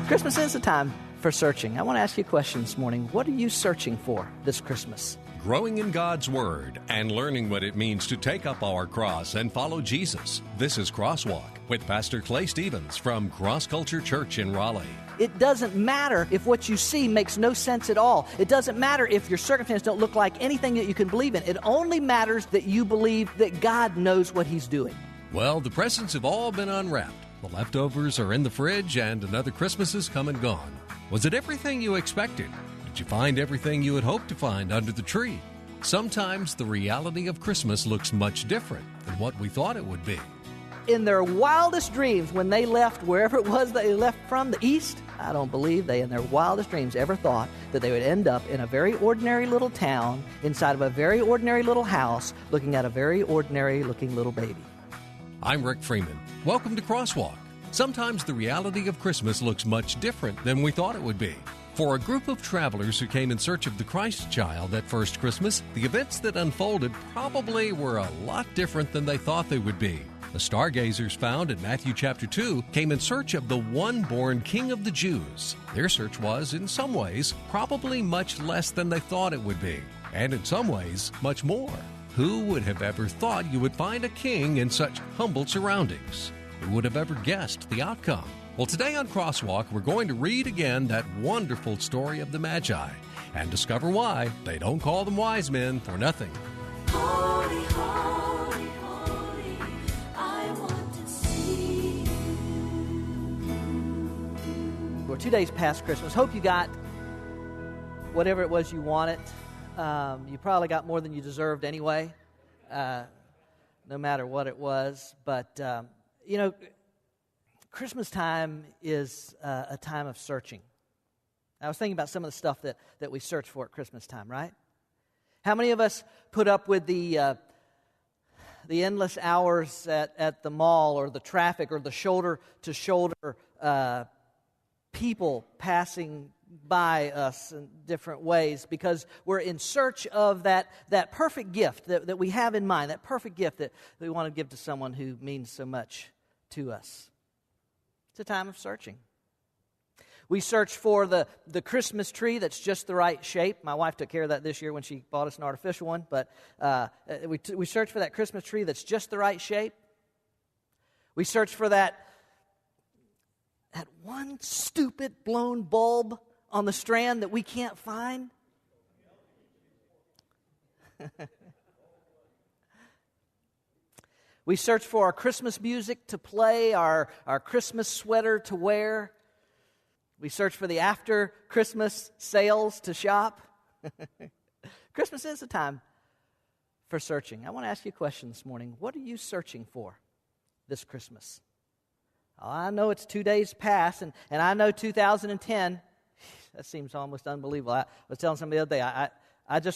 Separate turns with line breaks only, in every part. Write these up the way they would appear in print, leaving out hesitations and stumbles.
Christmas is a time for searching. I want to ask you a question this morning. What are you searching for this Christmas?
Growing in God's Word and learning what it means to take up our cross and follow Jesus. This is Crosswalk with Pastor Clay Stevens from Cross Culture Church in Raleigh.
It doesn't matter if what you see makes no sense at all. It doesn't matter if your circumstances don't look like anything that you can believe in. It only matters that you believe that God knows what He's doing.
Well, the presents have all been unwrapped. The leftovers are in the fridge and another Christmas has come and gone. Was it everything you expected? Did you find everything you had hoped to find under the tree? Sometimes the reality of Christmas looks much different than what we thought it would be.
In their wildest dreams, when they left wherever it was they left from, the east, I don't believe they in their wildest dreams ever thought that they would end up in a very ordinary little town, inside of a very ordinary little house, looking at a very ordinary looking little baby.
I'm Rick Freeman. Welcome to Crosswalk. Sometimes the reality of Christmas looks much different than we thought it would be. For a group of travelers who came in search of the Christ child that first Christmas, the events that unfolded probably were a lot different than they thought they would be. The stargazers found in Matthew chapter 2 came in search of the one born King of the Jews. Their search was, in some ways, probably much less than they thought it would be, and in some ways, much more. Who would have ever thought you would find a king in such humble surroundings? Who would have ever guessed the outcome? Well, today on Crosswalk, we're going to read again that wonderful story of the Magi and discover why they don't call them wise men for nothing.
Holy, holy, holy, I want to see you.
We're 2 days past Christmas. Hope you got whatever it was you wanted. You probably got more than you deserved anyway, no matter what it was. But, Christmas time is a time of searching. I was thinking about some of the stuff that we search for at Christmas time, right? How many of us put up with the endless hours at the mall or the traffic or the shoulder-to-shoulder people passing by us in different ways because we're in search of that perfect gift that we have in mind, that perfect gift that we want to give to someone who means so much to us. It's a time of searching. We search for the Christmas tree that's just the right shape. My wife took care of that this year when she bought us an artificial one, but we search for that Christmas tree that's just the right shape. We search for that one stupid blown bulb on the strand that we can't find. We search for our Christmas music to play, our Christmas sweater to wear. We search for the after Christmas sales to shop. Christmas is a time for searching. I want to ask you a question this morning. What are you searching for this Christmas? I know it's 2 days past, and I know 2010, that seems almost unbelievable. I was telling somebody the other day,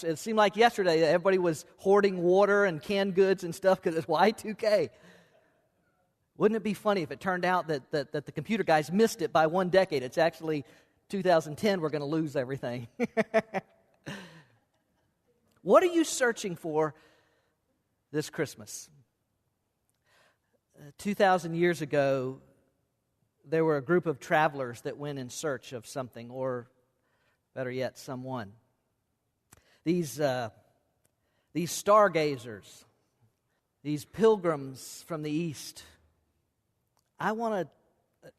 it seemed like yesterday that everybody was hoarding water and canned goods and stuff because it's Y2K. Wouldn't it be funny if it turned out that the computer guys missed it by 1 decade? It's actually 2010, we're going to lose everything. What are you searching for this Christmas? 2,000 years ago, there were a group of travelers that went in search of something, or better yet, someone. These stargazers, these pilgrims from the east. I want to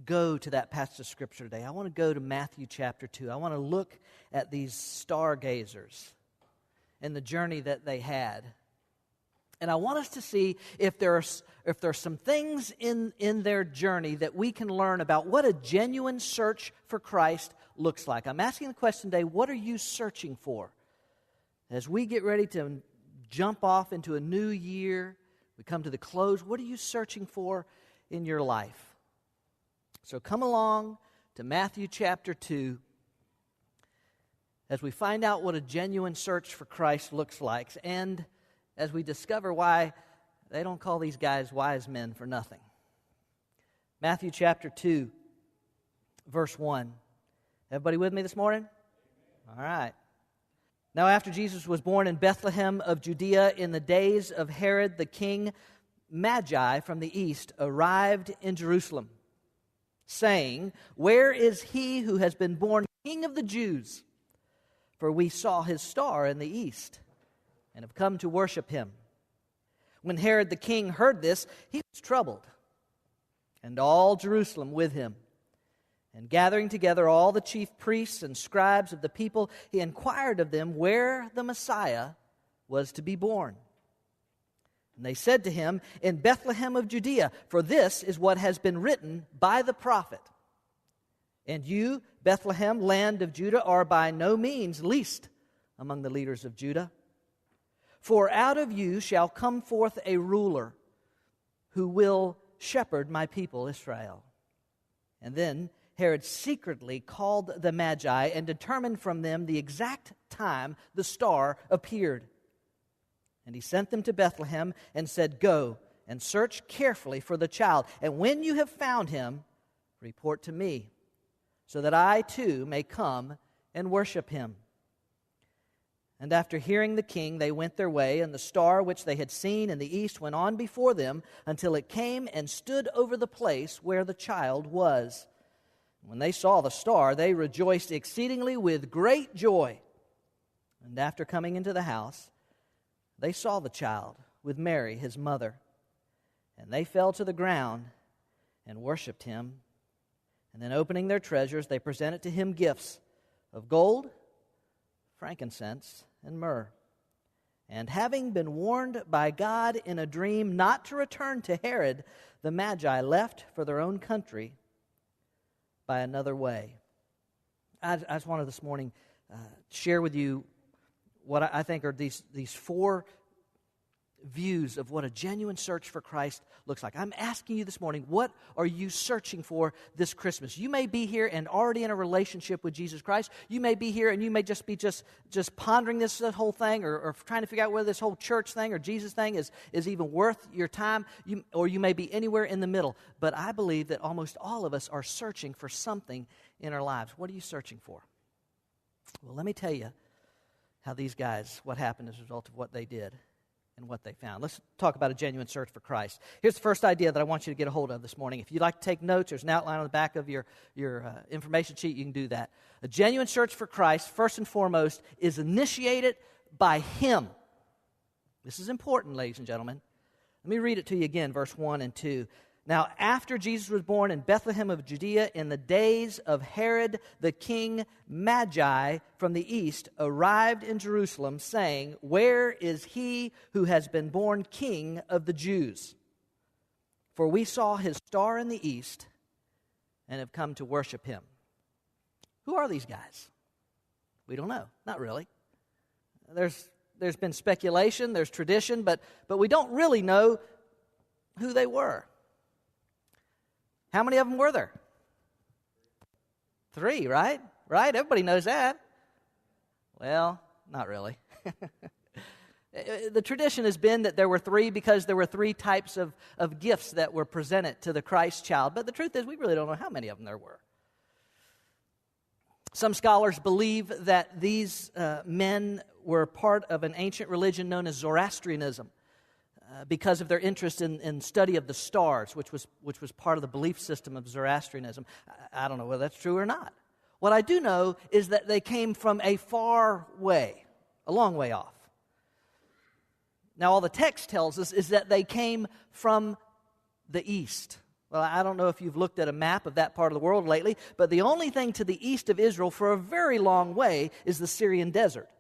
go to that passage of Scripture today. I want to go to Matthew chapter 2. I want to look at these stargazers and the journey that they had. And I want us to see if there's some things in their journey that we can learn about what a genuine search for Christ looks like. I'm asking the question today, what are you searching for? As we get ready to jump off into a new year, we come to the close, what are you searching for in your life? So come along to Matthew chapter 2 as we find out what a genuine search for Christ looks like, and as we discover why they don't call these guys wise men for nothing. Matthew chapter 2, verse 1. Everybody with me this morning? All right. Now after Jesus was born in Bethlehem of Judea in the days of Herod the king, Magi from the east arrived in Jerusalem, saying, "Where is he who has been born King of the Jews? For we saw his star in the east and have come to worship him." When Herod the king heard this, he was troubled, and all Jerusalem with him. And gathering together all the chief priests and scribes of the people, he inquired of them where the Messiah was to be born. And they said to him, "In Bethlehem of Judea, for this is what has been written by the prophet. And you, Bethlehem, land of Judah, are by no means least among the leaders of Judah. For out of you shall come forth a ruler who will shepherd my people Israel." And then Herod secretly called the Magi and determined from them the exact time the star appeared. And he sent them to Bethlehem and said, "Go and search carefully for the child, and when you have found him, report to me, so that I too may come and worship him." And after hearing the king, they went their way, and the star which they had seen in the east went on before them until it came and stood over the place where the child was. When they saw the star, they rejoiced exceedingly with great joy. And after coming into the house, they saw the child with Mary, his mother. And they fell to the ground and worshipped him. And then opening their treasures, they presented to him gifts of gold, frankincense, and myrrh. And having been warned by God in a dream not to return to Herod, the Magi left for their own country by another way. I just wanted this morning share with you what I think are these four views of what a genuine search for Christ looks like. I'm asking you this morning, what are you searching for this Christmas? You may be here and already in a relationship with Jesus Christ. You may be here and you may just be just pondering this whole thing or trying to figure out whether this whole church thing or Jesus thing is even worth your time. Or you may be anywhere in the middle. But I believe that almost all of us are searching for something in our lives. What are you searching for? Well, let me tell you how these guys, what happened as a result of what they did and what they found. Let's talk about a genuine search for Christ. Here's the first idea that I want you to get a hold of this morning. If you'd like to take notes, there's an outline on the back of your information sheet. You can do that. A genuine search for Christ, first and foremost, is initiated by Him. This is important, ladies and gentlemen. Let me read it to you again, verse 1 and 2. Now, after Jesus was born in Bethlehem of Judea, in the days of Herod the king, Magi from the east arrived in Jerusalem, saying, "Where is he who has been born King of the Jews? For we saw his star in the east and have come to worship him." Who are these guys? We don't know. Not really. There's been speculation, there's tradition, but we don't really know who they were. How many of them were there? 3, right? Right? Everybody knows that. Well, not really. The tradition has been that there were 3 because there were 3 types of gifts that were presented to the Christ child. But the truth is, we really don't know how many of them there were. Some scholars believe that these men were part of an ancient religion known as Zoroastrianism, because of their interest in study of the stars, which was part of the belief system of Zoroastrianism. I don't know whether that's true or not. What I do know is that they came from a far way, a long way off. Now, all the text tells us is that they came from the east. Well, I don't know if you've looked at a map of that part of the world lately, but the only thing to the east of Israel for a very long way is the Syrian desert.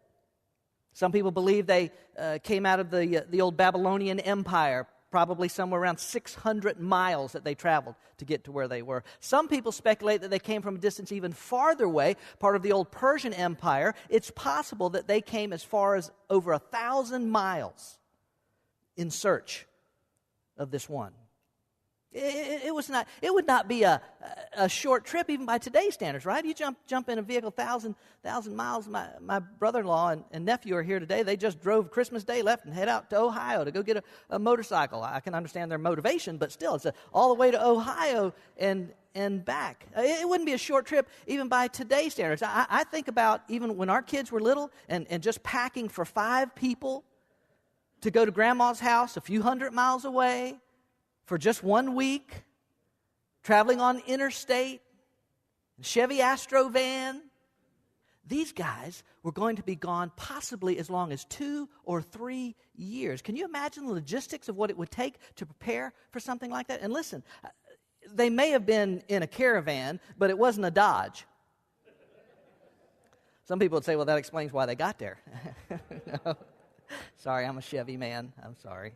Some people believe they came out of the old Babylonian Empire, probably somewhere around 600 miles that they traveled to get to where they were. Some people speculate that they came from a distance even farther away, part of the old Persian Empire. It's possible that they came as far as over 1,000 miles in search of this one. It would not be a short trip even by today's standards, right? You jump in a vehicle 1,000 miles. My brother-in-law and nephew are here today. They just drove Christmas Day, left and head out to Ohio to go get a motorcycle. I can understand their motivation, but still, it's all the way to Ohio and back. It wouldn't be a short trip even by today's standards. I think about even when our kids were little and just packing for 5 people to go to grandma's house a few hundred miles away for just 1 week. traveling on interstate, Chevy Astro van. These guys were going to be gone possibly as long as 2 or 3 years. Can you imagine the logistics of what it would take to prepare for something like that? And listen, they may have been in a caravan, but it wasn't a Dodge. Some people would say, well, that explains why they got there. No. Sorry, I'm a Chevy man. I'm sorry.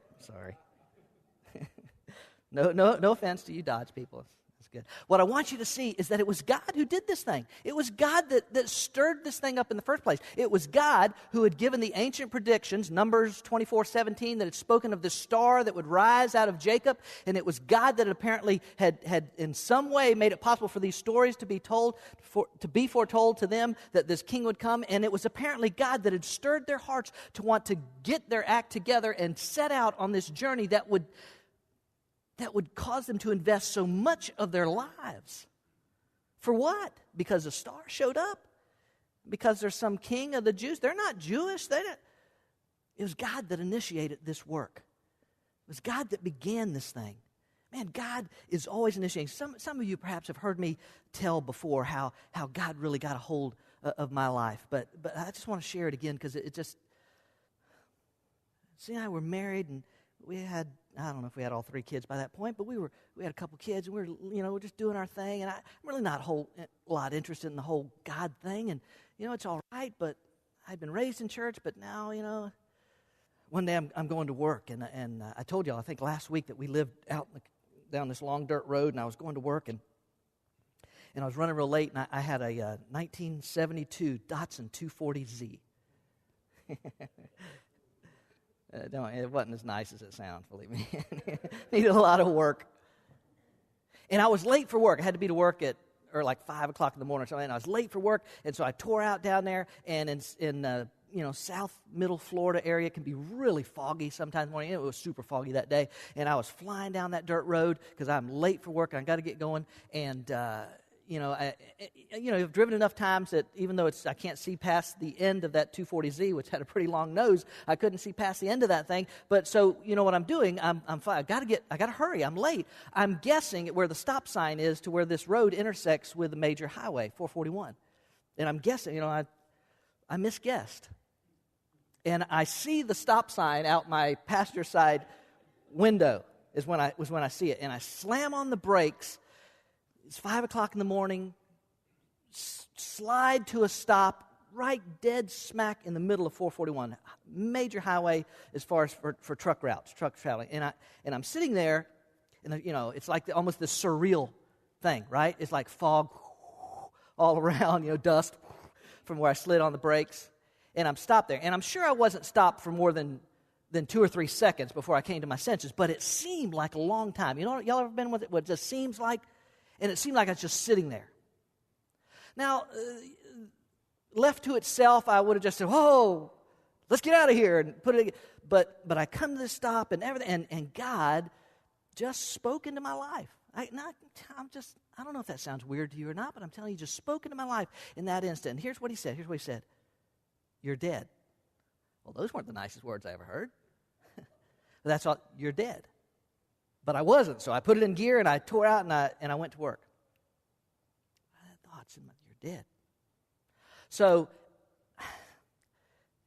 No offense to you Dodge people. It's good. What I want you to see is that it was God who did this thing. It was God that stirred this thing up in the first place. It was God who had given the ancient predictions, Numbers 24:17, that had spoken of the star that would rise out of Jacob. And it was God that apparently had in some way made it possible for these stories to be told, to be foretold to them that this king would come. And it was apparently God that had stirred their hearts to want to get their act together and set out on this journey that would cause them to invest so much of their lives. For what? Because a star showed up? Because there's some king of the Jews? They're not Jewish. It was God that initiated this work. It was God that began this thing. Man, God is always initiating. Some of you perhaps have heard me tell before how God really got a hold of my life. But I just want to share it again because it just... See, and I were married and we had... I don't know if we had all 3 kids by that point, but we had a couple kids, and we were just doing our thing. And I'm really not a lot interested in the whole God thing. And it's all right, but I'd been raised in church. But now, one day I'm going to work, and I told y'all I think last week that we lived out down this long dirt road, and I was going to work, and I was running real late, and I had a 1972 Datsun 240Z. It wasn't as nice as it sounds, believe me. Needed a lot of work. And I was late for work. I had to be to work at like 5 o'clock in the morning or something. And I was late for work, and so I tore out down there. And in South Middle Florida area, it can be really foggy sometimes in the morning. It was super foggy that day. And I was flying down that dirt road because I'm late for work and I got to get going. And I've driven enough times that even though I can't see past the end of that 240Z, which had a pretty long nose, I couldn't see past the end of that thing. But so, what I'm doing, I'm fine. I got to hurry. I'm late. I'm guessing where the stop sign is to where this road intersects with the major highway, 441. And I'm guessing, I misguessed. And I see the stop sign out my passenger side window is when I see it. And I slam on the brakes. It's 5 o'clock in the morning, slide to a stop right dead smack in the middle of 441, major highway as far as for truck routes, truck traveling. And I'm sitting there, and it's like almost this surreal thing, right? It's like fog all around, dust from where I slid on the brakes. And I'm stopped there. And I'm sure I wasn't stopped for more than 2 or 3 seconds before I came to my senses, but it seemed like a long time. Y'all ever been with it? What it just seems like? And it seemed like I was just sitting there. Now, left to itself, I would have just said, "Whoa, let's get out of here," and put it. But I come to this stop and everything, and God just spoke into my life. I don't know if that sounds weird to you or not, but I'm telling you, just spoke into my life in that instant. And here's what He said. You're dead. Well, those weren't the nicest words I ever heard. But that's all. You're dead. But I wasn't, so I put it in gear, and I tore out, and I went to work. I had thoughts, you're dead. So,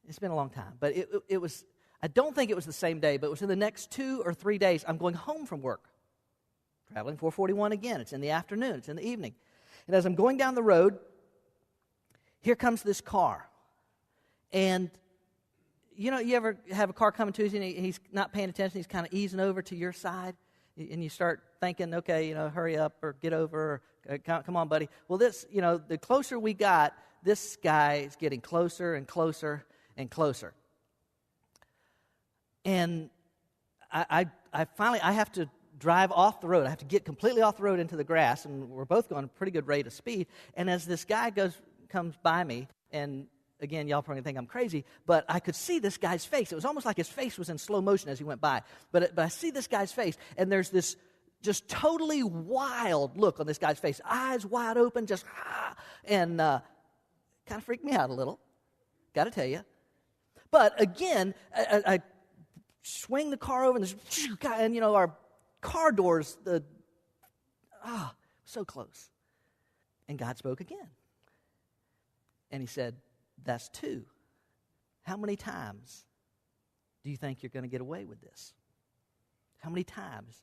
it's been a long time, but it was, I don't think it was the same day, but it was in the next 2 or 3 days. I'm going home from work, traveling 441 again. It's in the afternoon, it's in the evening. And as I'm going down the road, here comes this car. And you ever have a car coming to you and he's not paying attention, he's kind of easing over to your side, and you start thinking, okay, hurry up or get over, or come on, buddy. Well, the closer we got, this guy is getting closer and closer and closer. And I finally have to drive off the road. I have to get completely off the road into the grass, and we're both going at a pretty good rate of speed. And as this guy comes by me, and again, y'all probably think I'm crazy, but I could see this guy's face. It was almost like his face was in slow motion as he went by. But I see this guy's face, and there's this just totally wild look on this guy's face. Eyes wide open, and kind of freaked me out a little, got to tell you. But again, I swing the car over, and our car doors, so close. And God spoke again. And he said, that's 2. How many times do you think you're going to get away with this? How many times?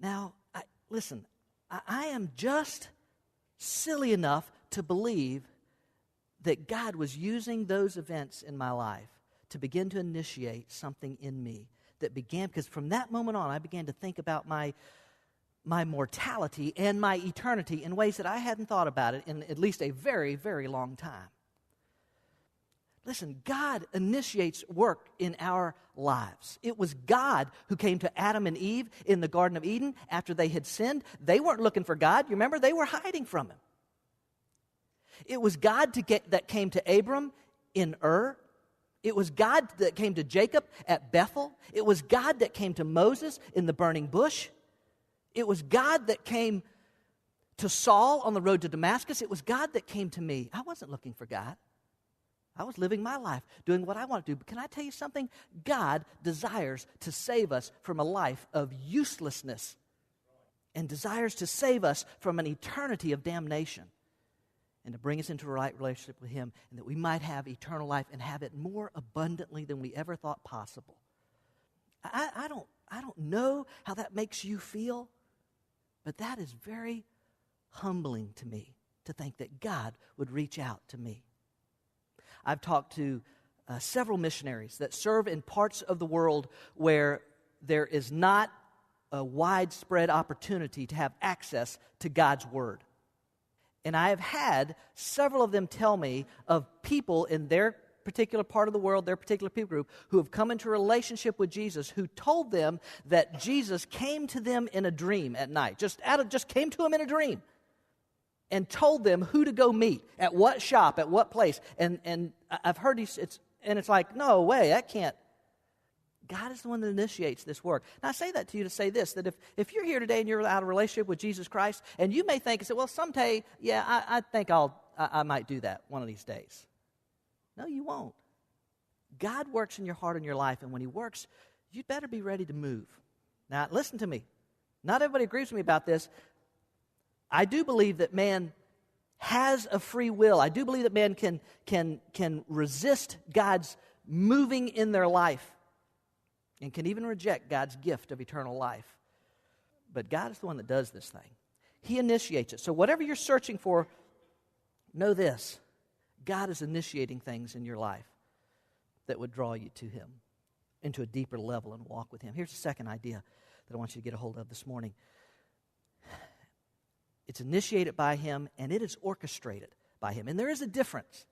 Now, listen, I am just silly enough to believe that God was using those events in my life to begin to initiate something in me that began, because from that moment on, I began to think about my mortality and my eternity in ways that I hadn't thought about it in at least a very, very long time. Listen, God initiates work in our lives. It was God who came to Adam and Eve in the Garden of Eden after they had sinned. They weren't looking for God. You remember? They were hiding from Him. It was God that came to Abram in Ur. It was God that came to Jacob at Bethel. It was God that came to Moses in the burning bush. It was God that came to Saul on the road to Damascus. It was God that came to me. I wasn't looking for God. I was living my life, doing what I want to do. But can I tell you something? God desires to save us from a life of uselessness and desires to save us from an eternity of damnation and to bring us into a right relationship with Him, and that we might have eternal life and have it more abundantly than we ever thought possible. I don't know how that makes you feel, but that is very humbling to me to think that God would reach out to me. I've talked to several missionaries that serve in parts of the world where there is not a widespread opportunity to have access to God's Word. And I have had several of them tell me of people in their particular part of the world, their particular people group, who have come into a relationship with Jesus, who told them that Jesus came to them in a dream at night, just came to them in a dream, and told them who to go meet, at what shop, at what place. And I've heard it's like, no way, that can't. God is the one that initiates this work. Now, I say that to you to say this, that if you're here today and you're out of relationship with Jesus Christ, and you may think, well, someday, yeah, I think I might do that one of these days. No, you won't. God works in your heart and your life, and when He works, you'd better be ready to move. Now, listen to me. Not everybody agrees with me about this. I do believe that man has a free will. I do believe that man can resist God's moving in their life and can even reject God's gift of eternal life. But God is the one that does this thing. He initiates it. So whatever you're searching for, know this. God is initiating things in your life that would draw you to Him, into a deeper level and walk with Him. Here's the second idea that I want you to get a hold of this morning. It's initiated by Him, and it is orchestrated by Him. And there is a difference.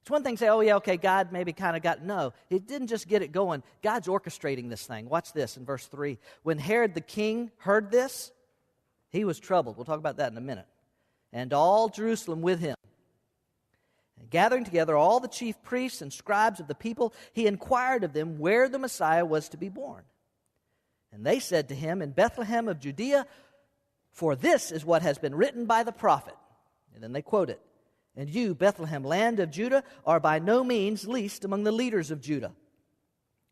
It's one thing to say, oh, yeah, okay, God maybe kind of got... No, it didn't just get it going. God's orchestrating this thing. Watch this in verse 3. When Herod the king heard this, he was troubled. We'll talk about that in a minute. And all Jerusalem with him. And gathering together all the chief priests and scribes of the people, he inquired of them where the Messiah was to be born. And they said to him, in Bethlehem of Judea, for this is what has been written by the prophet. And then they quote it. And you, Bethlehem, land of Judah, are by no means least among the leaders of Judah.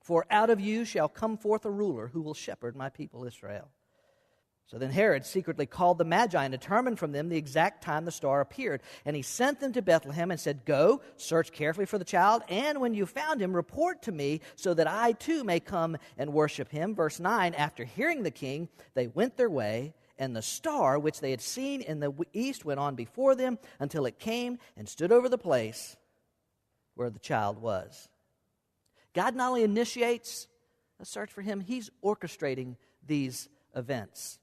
For out of you shall come forth a ruler who will shepherd my people Israel. So then Herod secretly called the magi and determined from them the exact time the star appeared. And he sent them to Bethlehem and said, go, search carefully for the child, and when you found him, report to me, so that I too may come and worship him. Verse 9, after hearing the king, they went their way, and the star which they had seen in the east went on before them until it came and stood over the place where the child was. God not only initiates a search for him, He's orchestrating these events.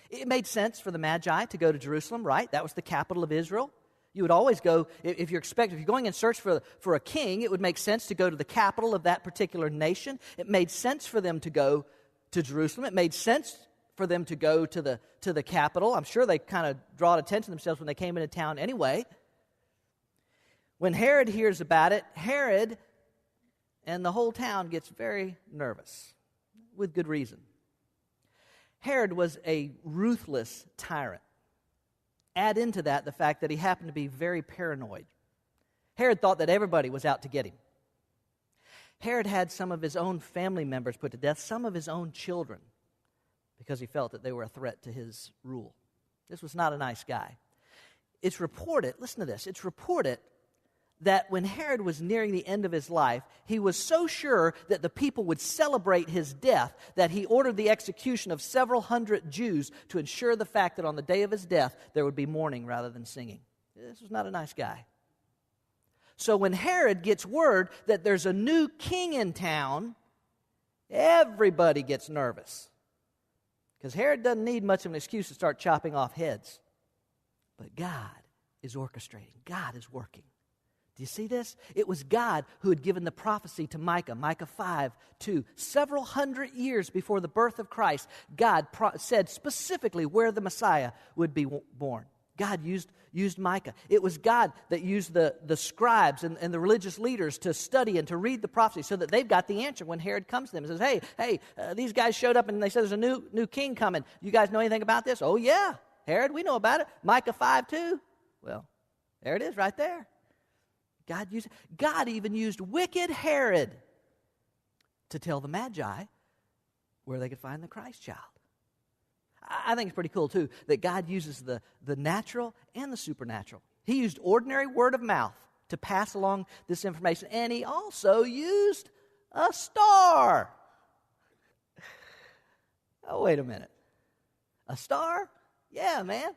It made sense for the Magi to go to Jerusalem, right? That was the capital of Israel. You would always go, if you're going in search for a king, it would make sense to go to the capital of that particular nation. It made sense for them to go to Jerusalem. It made sense for them to go to the capital. I'm sure they kind of draw attention to themselves when they came into town anyway. When Herod hears about it, Herod and the whole town gets very nervous, with good reason. Herod was a ruthless tyrant. Add into that the fact that he happened to be very paranoid. Herod thought that everybody was out to get him. Herod had some of his own family members put to death, some of his own children. because he felt that they were a threat to his rule. This was not a nice guy. It's reported, listen to this, it's reported that when Herod was nearing the end of his life, he was so sure that the people would celebrate his death that he ordered the execution of several hundred Jews to ensure the fact that on the day of his death there would be mourning rather than singing. This was not a nice guy. So when Herod gets word that there's a new king in town, everybody gets nervous. Because Herod doesn't need much of an excuse to start chopping off heads. But God is orchestrating. God is working. Do you see this? It was God who had given the prophecy to Micah, Micah 5:2. Several hundred years before the birth of Christ, God said specifically where the Messiah would be born. God used Micah. It was God that used the scribes and the religious leaders to study and to read the prophecy so that they've got the answer when Herod comes to them and says, hey, these guys showed up and they said there's a new king coming. You guys know anything about this? Oh, yeah, Herod, we know about it. Micah 5:2. Well, there it is right there. God even used wicked Herod to tell the magi where they could find the Christ child. I think it's pretty cool, too, that God uses the natural and the supernatural. He used ordinary word of mouth to pass along this information, and he also used a star. Oh, wait a minute. A star? Yeah, man.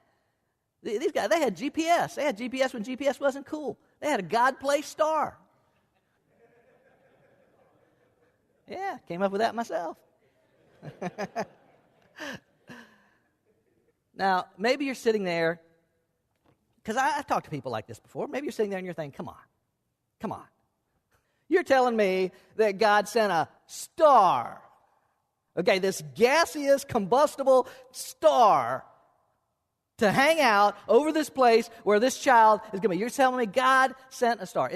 These guys, they had GPS. They had GPS when GPS wasn't cool. They had a God-placed star. Yeah, came up with that myself. Now, maybe you're sitting there, because I've talked to people like this before. Maybe you're sitting there and you're thinking, come on. You're telling me that God sent a star. Okay, this gaseous, combustible star to hang out over this place where this child is going to be. You're telling me God sent a star.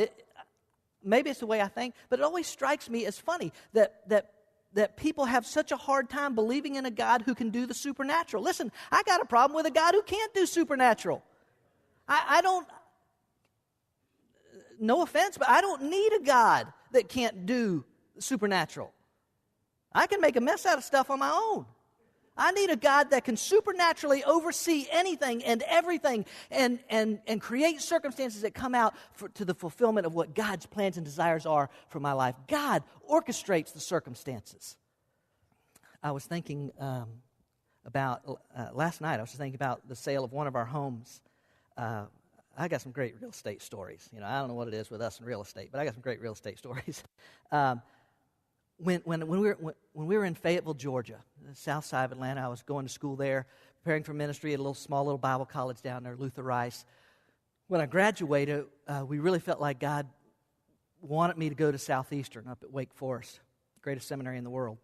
Maybe it's the way I think, but it always strikes me as funny that people have such a hard time believing in a God who can do the supernatural. Listen, I got a problem with a God who can't do supernatural. I don't, no offense, but I don't need a God that can't do supernatural. I can make a mess out of stuff on my own. I need a God that can supernaturally oversee anything and everything and create circumstances that come out to the fulfillment of what God's plans and desires are for my life. God orchestrates the circumstances. I was thinking about, last night, I was thinking about the sale of one of our homes. I got some great real estate stories. You know, I don't know what it is with us in real estate, but I got some great real estate stories. When we were in Fayetteville, Georgia, the south side of Atlanta, I was going to school there, preparing for ministry at a small little Bible college down there, Luther Rice. When I graduated, we really felt like God wanted me to go to Southeastern up at Wake Forest, the greatest seminary in the world.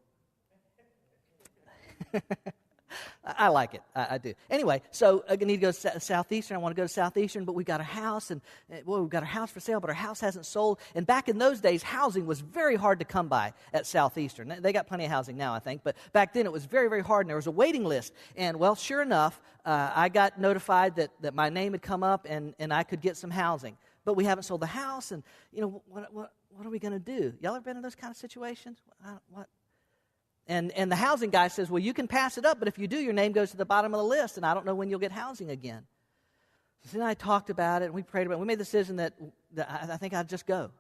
I like it. I do. Anyway, so I need to go to Southeastern. I want to go to Southeastern, but we got a house, and we've got a house for sale, but our house hasn't sold. And back in those days, housing was very hard to come by at Southeastern. They got plenty of housing now, I think, but back then it was very, very hard, and there was a waiting list. And, well, sure enough, I got notified that my name had come up and I could get some housing. But we haven't sold the house, and, you know, what are we going to do? Y'all ever been in those kind of situations? What? And the housing guy says, well, you can pass it up, but if you do, your name goes to the bottom of the list, and I don't know when you'll get housing again. So then I talked about it, and we prayed about it. We made the decision that I think I'd just go.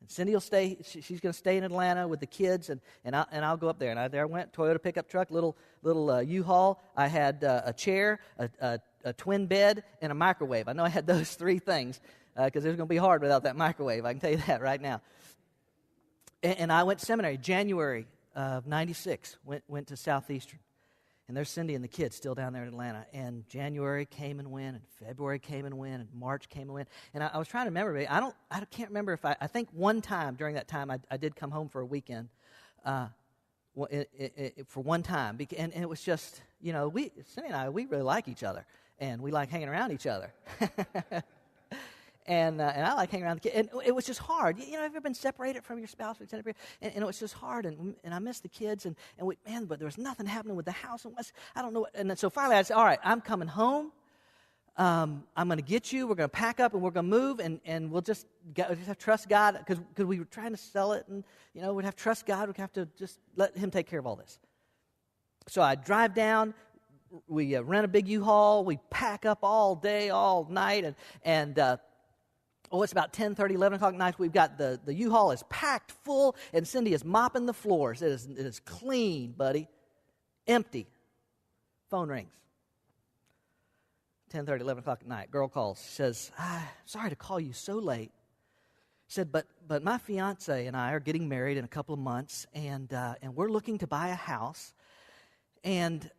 And Cindy will stay. She's going to stay in Atlanta with the kids, and I'll go up there. And there I went, Toyota pickup truck, little U-Haul. I had a chair, a twin bed, and a microwave. I know I had those three things because it was going to be hard without that microwave. I can tell you that right now. And I went to seminary January of 96, went to Southeastern. And there's Cindy and the kids still down there in Atlanta. And January came and went, and February came and went, and March came and went. And I was trying to remember, I can't remember if I think one time during that time I did come home for a weekend, for one time. And it was just, you know, Cindy and I, we really like each other. And we like hanging around each other. And I like hanging around the kids. And it was just hard. You know, have you ever been separated from your spouse for extended period? And it was just hard. And I missed the kids. But there was nothing happening with the house. And I don't know what. And then, so finally I said, all right, I'm coming home. I'm going to get you. We're going to pack up and we're going to move. And we'll just have to trust God. Because we were trying to sell it. And, you know, we'd have to trust God. We'd have to just let Him take care of all this. So I drive down. We rent a big U-Haul. We pack up all day, all night, and it's about 10:30, 11 o'clock at night. We've got the U-Haul is packed full, and Cindy is mopping the floors. It is clean, buddy. Empty. Phone rings. 10:30, 11 o'clock at night. Girl calls. She says, sorry to call you so late. She said, but my fiance and I are getting married in a couple of months, and we're looking to buy a house. And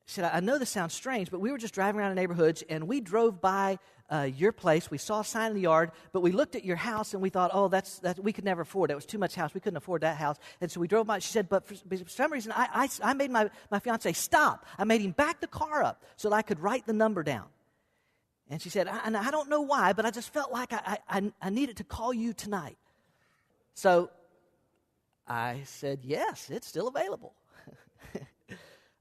she said, I know this sounds strange, but we were just driving around the neighborhoods, and we drove by your place. We saw a sign in the yard, but we looked at your house, and we thought, that's we could never afford it. It was too much house. We couldn't afford that house. And so we drove by. She said, but for some reason, I made my fiance stop. I made him back the car up so that I could write the number down. And she said, and I don't know why, but I just felt like I needed to call you tonight. So I said, yes, it's still available.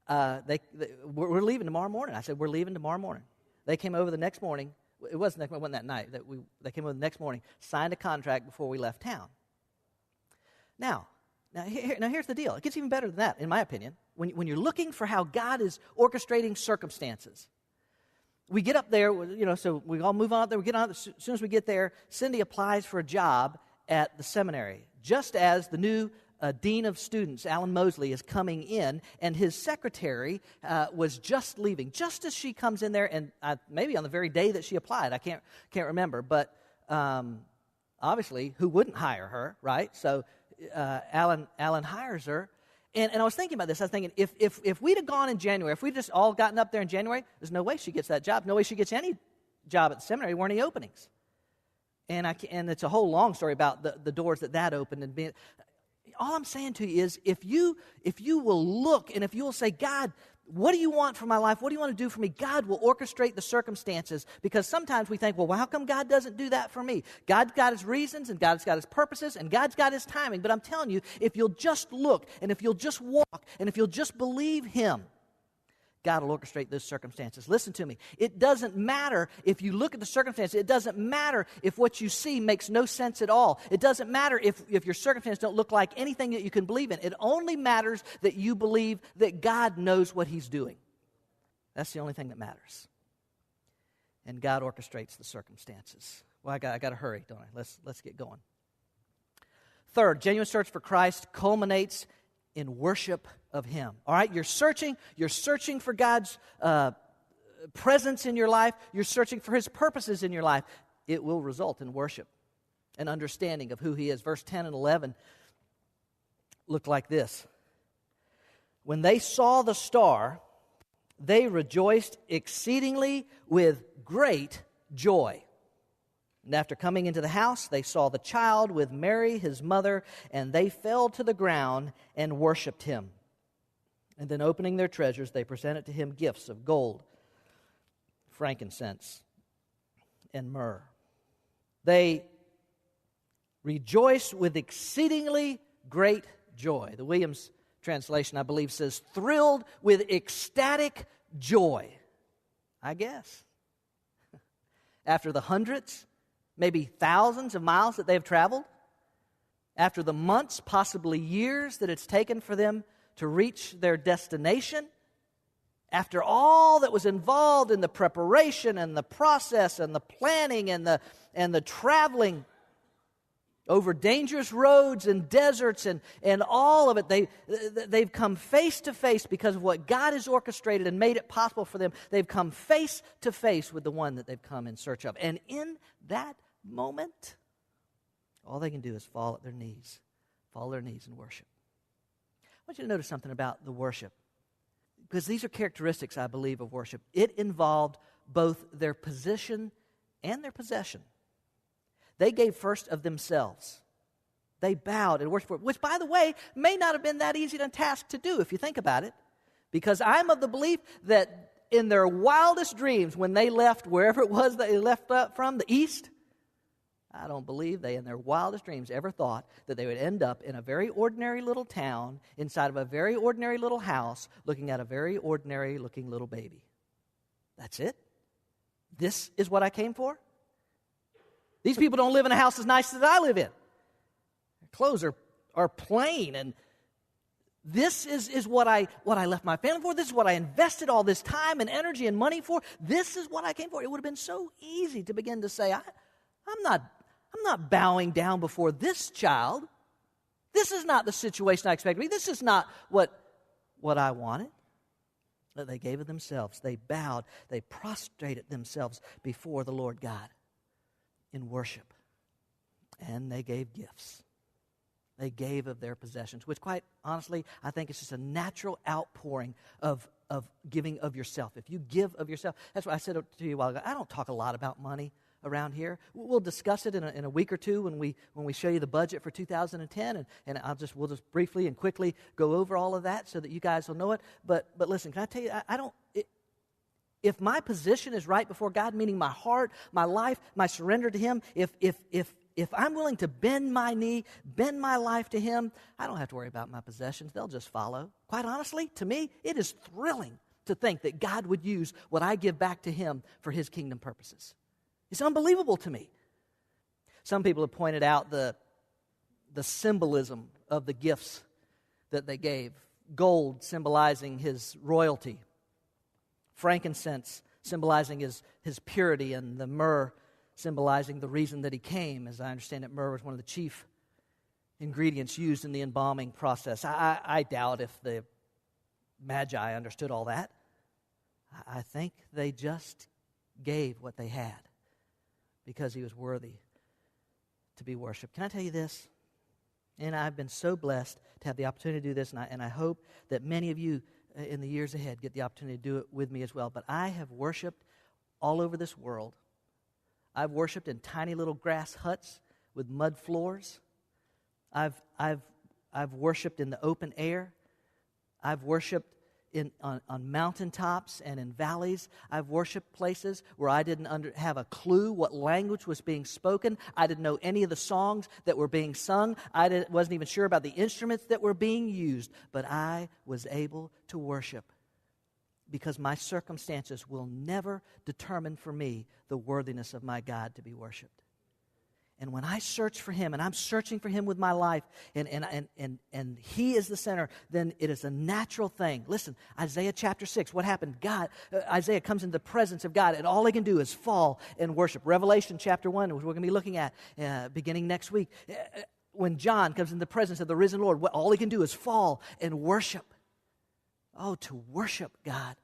We're leaving tomorrow morning. I said, we're leaving tomorrow morning. They came over the next morning. It wasn't that night. They came over the next morning, signed a contract before we left town. Now here's the deal. It gets even better than that, in my opinion. When you're looking for how God is orchestrating circumstances, we get up there, so we all move on up there. We get on. As soon as we get there, Cindy applies for a job at the seminary, just as the new dean of students, Alan Mosley, is coming in, and his secretary was just leaving. Just as she comes in there, and maybe on the very day that she applied, I can't remember, but obviously, who wouldn't hire her, right? So Alan hires her. And I was thinking about this. I was thinking, if we'd have gone in January, if we'd just all gotten up there in January, there's no way she gets that job. No way she gets any job at the seminary. There weren't any openings. And it's a whole long story about the doors that opened. And being, all I'm saying to you is, if you will look and if you will say, God, what do you want for my life? What do you want to do for me? God will orchestrate the circumstances, because sometimes we think, well, how come God doesn't do that for me? God's got his reasons, and God's got his purposes, and God's got his timing. But I'm telling you, if you'll just look, and if you'll just walk, and if you'll just believe him, God will orchestrate those circumstances. Listen to me. It doesn't matter if you look at the circumstances. It doesn't matter if what you see makes no sense at all. It doesn't matter if your circumstances don't look like anything that you can believe in. It only matters that you believe that God knows what he's doing. That's the only thing that matters. And God orchestrates the circumstances. Well, I got to hurry, don't I? Let's get going. Third, genuine search for Christ culminates in worship of him. All right, you're searching for God's presence in your life. You're searching for his purposes in your life. It will result in worship and understanding of who he is. Verse 10 and 11 looked like this. When they saw the star, they rejoiced exceedingly with great joy. And after coming into the house, they saw the child with Mary, his mother, and they fell to the ground and worshipped him. And then opening their treasures, they presented to him gifts of gold, frankincense, and myrrh. They rejoiced with exceedingly great joy. The Williams translation, I believe, says, thrilled with ecstatic joy. I guess. After the hundreds, maybe thousands of miles that they've traveled, after the months, possibly years that it's taken for them to reach their destination, after all that was involved in the preparation and the process and the planning and the traveling over dangerous roads and deserts and all of it, they've come face to face because of what God has orchestrated and made it possible for them. They've come face to face with the one that they've come in search of. And in that moment, all they can do is fall at their knees and worship. I want you to notice something about the worship, because these are characteristics, I believe, of worship. It involved both their position and their possession. They gave first of themselves. They bowed and worshiped, which, by the way, may not have been that easy a task to do if you think about it, because I'm of the belief that in their wildest dreams, when they left wherever it was that they left from, the east, I don't believe they in their wildest dreams ever thought that they would end up in a very ordinary little town, inside of a very ordinary little house, looking at a very ordinary looking little baby. That's it? This is what I came for? These people don't live in a house as nice as I live in. Their clothes are plain, and This is what I left my family for. This is what I invested all this time and energy and money for. This is what I came for. It would have been so easy to begin to say, I'm not bowing down before this child. This is not the situation I expected to be. This is not what I wanted. But they gave of themselves. They bowed. They prostrated themselves before the Lord God in worship. And they gave gifts. They gave of their possessions, which quite honestly, I think it's just a natural outpouring of giving of yourself. If you give of yourself, that's what I said to you a while ago. I don't talk a lot about money around here. We'll discuss it in a week or two when we show you the budget for 2010, and we'll just briefly and quickly go over all of that so that you guys will know it. But listen, can I tell you, if my position is right before God, meaning my heart, my life, my surrender to Him, if I'm willing to bend my knee, bend my life to Him, I don't have to worry about my possessions. They'll just follow. Quite honestly, to me, it is thrilling to think that God would use what I give back to Him for His kingdom purposes. It's unbelievable to me. Some people have pointed out the symbolism of the gifts that they gave. Gold symbolizing His royalty. Frankincense symbolizing His purity, and the myrrh symbolizing the reason that He came. As I understand it, myrrh was one of the chief ingredients used in the embalming process. I doubt if the magi understood all that. I think they just gave what they had because He was worthy to be worshiped. Can I tell you this? And I've been so blessed to have the opportunity to do this, and I hope that many of you in the years ahead get the opportunity to do it with me as well. But I have worshiped all over this world. I've worshiped in tiny little grass huts with mud floors. I've worshiped in the open air. I've worshiped on mountaintops and in valleys. I've worshiped places where I didn't have a clue what language was being spoken. I didn't know any of the songs that were being sung. I wasn't even sure about the instruments that were being used. But I was able to worship because my circumstances will never determine for me the worthiness of my God to be worshiped. And when I search for Him, and I'm searching for Him with my life, and He is the center, then it is a natural thing. Listen, Isaiah chapter 6, what happened? Isaiah comes into the presence of God, and all he can do is fall and worship. Revelation chapter 1, which we're going to be looking at beginning next week. When John comes in the presence of the risen Lord, all he can do is fall and worship. Oh, to worship God,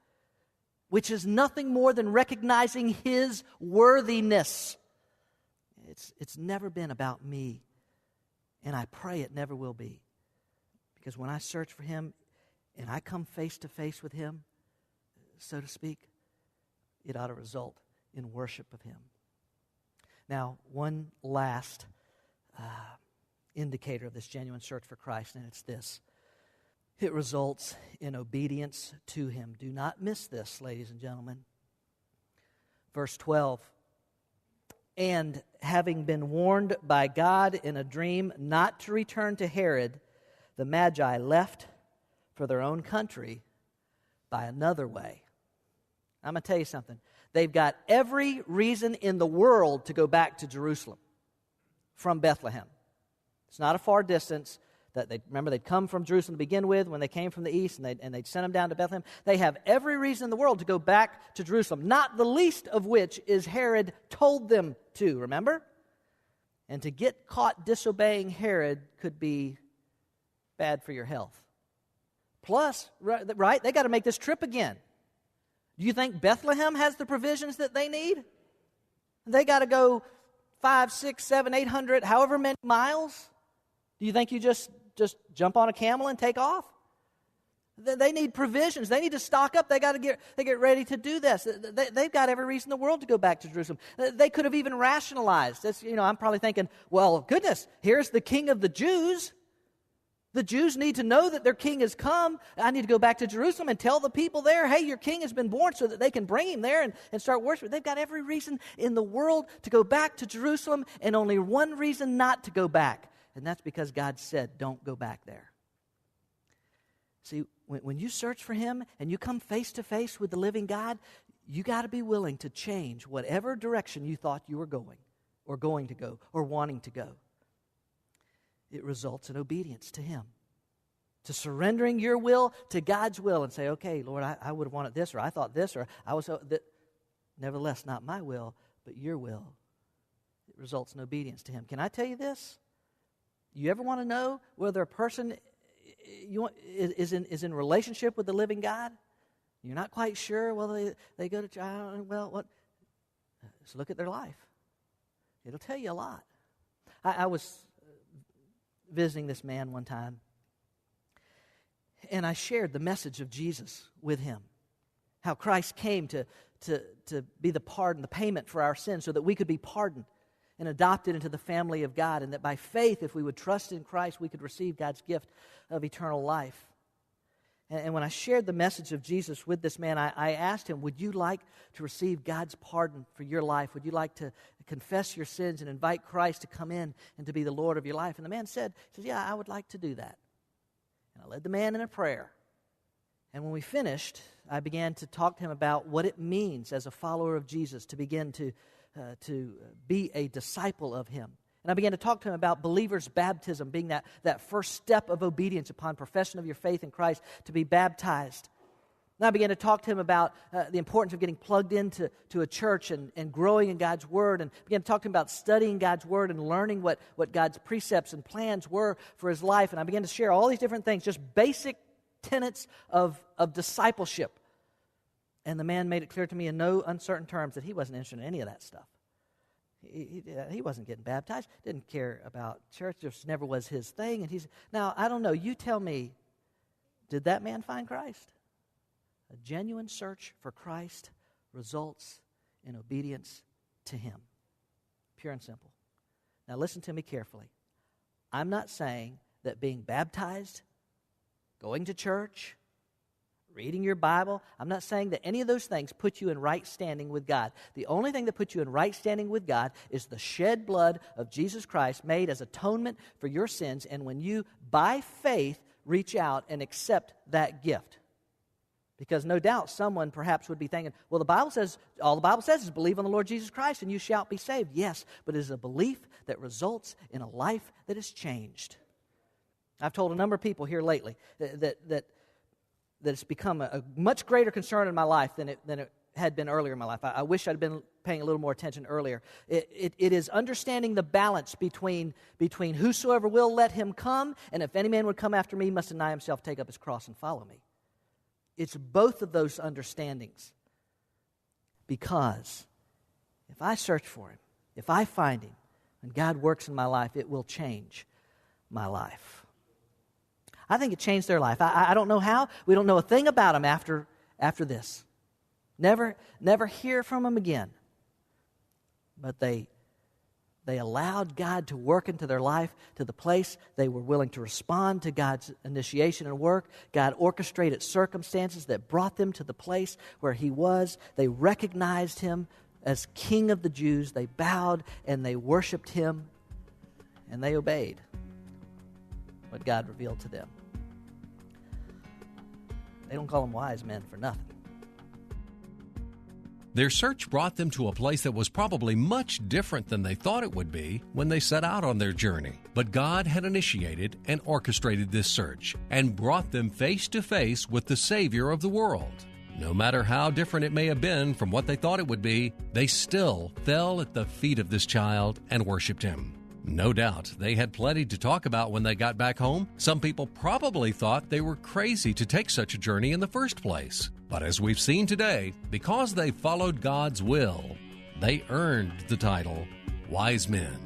which is nothing more than recognizing His worthiness. It's never been about me, and I pray it never will be. Because when I search for Him and I come face to face with Him, so to speak, it ought to result in worship of Him. Now, one last indicator of this genuine search for Christ, and it's this. It results in obedience to Him. Do not miss this, ladies and gentlemen. Verse 12. And having been warned by God in a dream not to return to Herod, the Magi left for their own country by another way. I'm going to tell you something. They've got every reason in the world to go back to Jerusalem from Bethlehem. It's not a far distance. Remember, they'd come from Jerusalem to begin with when they came from the east, and they'd sent them down to Bethlehem. They have every reason in the world to go back to Jerusalem, not the least of which is Herod told them to, remember? And to get caught disobeying Herod could be bad for your health. Plus, right, they got to make this trip again. Do you think Bethlehem has the provisions that they need? They got to go 5, 6, 7, 800, however many miles. Do you think you just jump on a camel and take off? They need provisions. They need to stock up. They get ready to do this. They've got every reason in the world to go back to Jerusalem. They could have even rationalized. I'm probably thinking, well, goodness, here's the King of the Jews. The Jews need to know that their king has come. I need to go back to Jerusalem and tell the people there, hey, your king has been born, so that they can bring him there and start worshiping. They've got every reason in the world to go back to Jerusalem, and only one reason not to go back. And that's because God said, don't go back there. See, when you search for Him and you come face to face with the living God, you got to be willing to change whatever direction you thought you were going to go, or wanting to go. It results in obedience to Him. to surrendering your will to God's will and say, okay, Lord, I would have wanted this, or I thought this, or I was nevertheless, not my will, but your will. It results in obedience to Him. Can I tell you this? You ever want to know whether a person is in relationship with the living God? You're not quite sure. Well, they go to church. Well, what? Just look at their life. It'll tell you a lot. I was visiting this man one time, and I shared the message of Jesus with him. How Christ came to be the pardon, the payment for our sins, so that we could be pardoned and adopted into the family of God, and that by faith, if we would trust in Christ, we could receive God's gift of eternal life. And when I shared the message of Jesus with this man, I asked him, would you like to receive God's pardon for your life? Would you like to confess your sins and invite Christ to come in and to be the Lord of your life? And the man said, yeah, I would like to do that. And I led the man in a prayer. And when we finished, I began to talk to him about what it means as a follower of Jesus to begin to be a disciple of Him. And I began to talk to him about believers' baptism being that first step of obedience upon profession of your faith in Christ, to be baptized. And I began to talk to him about the importance of getting plugged into a church and growing in God's Word, and began to talk to him about studying God's Word and learning what God's precepts and plans were for his life. And I began to share all these different things, just basic tenets of discipleship. And the man made it clear to me in no uncertain terms that he wasn't interested in any of that stuff. He wasn't getting baptized, didn't care about church, just never was his thing. And he's, now, I don't know, you tell me, did that man find Christ? A genuine search for Christ results in obedience to Him. Pure and simple. Now listen to me carefully. I'm not saying that being baptized, going to church, reading your Bible, I'm not saying that any of those things put you in right standing with God. The only thing that puts you in right standing with God is the shed blood of Jesus Christ made as atonement for your sins, and when you, by faith, reach out and accept that gift. Because no doubt someone perhaps would be thinking, well, the Bible says, all the Bible says is believe on the Lord Jesus Christ and you shall be saved. Yes, but it is a belief that results in a life that is changed. I've told a number of people here lately that it's become a much greater concern in my life than it had been earlier in my life. I wish I'd been paying a little more attention earlier. It is understanding the balance between whosoever will, let him come, and if any man would come after me, he must deny himself, take up his cross, and follow me. It's both of those understandings. Because if I search for Him, if I find Him, and God works in my life, it will change my life. I think it changed their life. I don't know how. We don't know a thing about them after this. Never hear from them again. But they allowed God to work into their life to the place they were willing to respond to God's initiation and work. God orchestrated circumstances that brought them to the place where He was. They recognized Him as King of the Jews. They bowed and they worshiped Him, and they obeyed what God revealed to them. They don't call them wise men for nothing.
Their search brought them to a place that was probably much different than they thought it would be when they set out on their journey. But God had initiated and orchestrated this search and brought them face to face with the Savior of the world. No matter how different it may have been from what they thought it would be, they still fell at the feet of this child and worshiped Him. No doubt they had plenty to talk about when they got back home. Some people probably thought they were crazy to take such a journey in the first place. But as we've seen today, because they followed God's will, they earned the title Wise Men.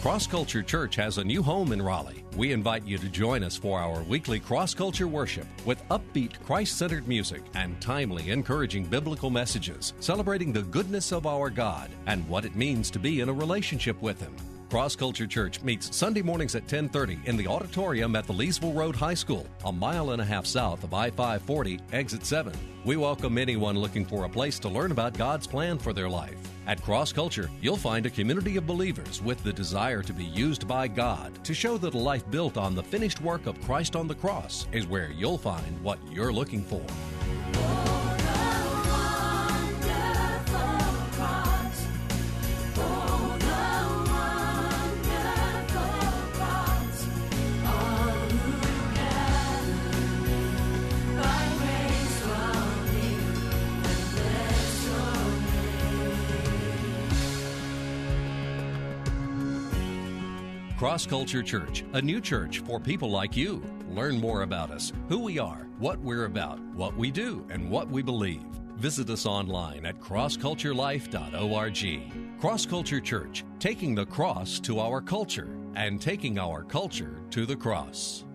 Cross Culture Church has a new home in Raleigh. We invite you to join us for our weekly cross-culture worship with upbeat, Christ-centered music and timely, encouraging biblical messages celebrating the goodness of our God and what it means to be in a relationship with Him. Cross Culture Church meets Sunday mornings at 10:30 in the auditorium at the Leesville Road High School, a mile and a half south of I-540, exit 7. We welcome anyone looking for a place to learn about God's plan for their life. At Cross Culture, you'll find a community of believers with the desire to be used by God to show that a life built on the finished work of Christ on the cross is where you'll find what you're looking for. Cross Culture Church, a new church for people like you. Learn more about us, who we are, what we're about, what we do, and what we believe. Visit us online at crossculturelife.org. Cross Culture Church, taking the cross to our culture and taking our culture to the cross.